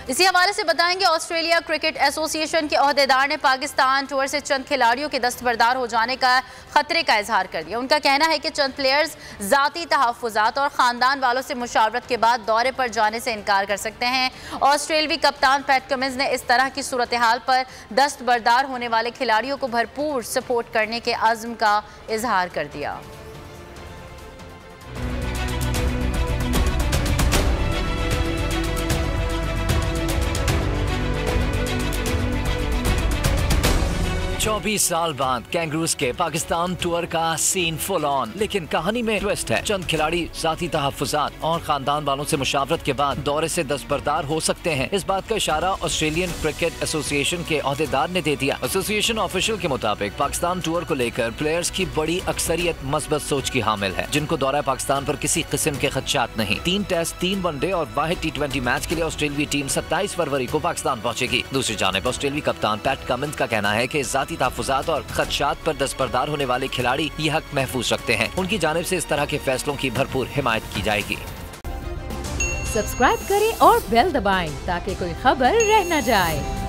इसी हवाले से बताएंगे, ऑस्ट्रेलिया क्रिकेट एसोसिएशन के ओहदेदार ने पाकिस्तान टूर से चंद खिलाड़ियों के दस्तबरदार हो जाने का खतरे का इजहार कर दिया। उनका कहना है कि चंद प्लेयर्स जाती तहफ़्फ़ुज़ात और ख़ानदान वालों से मुशावरत के बाद दौरे पर जाने से इनकार कर सकते हैं। ऑस्ट्रेलवी कप्तान पैट कमिंस ने इस तरह की सूरत हाल पर दस्तबरदार होने वाले खिलाड़ियों को भरपूर सपोर्ट करने के अज़्म का इजहार कर दिया। चौबीस साल बाद कैंगरूज के पाकिस्तान टूर का सीन फुल ऑन, लेकिन कहानी में ट्विस्ट है। चंद खिलाड़ी जाती तहफ़्फ़ुज़ात और खानदान वालों से मुशावरत के बाद दौरे से दस्तबरदार हो सकते हैं। इस बात का इशारा ऑस्ट्रेलियन क्रिकेट एसोसिएशन के ओहदेदार ने दे दिया। एसोसिएशन ऑफिशियल के मुताबिक पाकिस्तान टूर को लेकर प्लेयर्स की बड़ी अक्सरियत मस्बत सोच की हामिल है, जिनको दौरा पाकिस्तान पर किसी किस्म के खदशात नहीं। 3 टेस्ट, 3 वनडे और वाहिद T20 मैच के लिए ऑस्ट्रेलियाई टीम 27 फरवरी को पाकिस्तान पहुंचेगी। दूसरी जानिब ऑस्ट्रेलियाई कप्तान पैट कमिंस का कहना है कि जाती तहफ़्फ़ुज़ात और खदशात पर दस्तबरदार होने वाले खिलाड़ी ये हक महफूज रखते हैं। उनकी जानिब से इस तरह के फैसलों की भरपूर हिमायत की जाएगी। सब्सक्राइब करें और बेल दबाएं ताकि कोई खबर रह न जाए।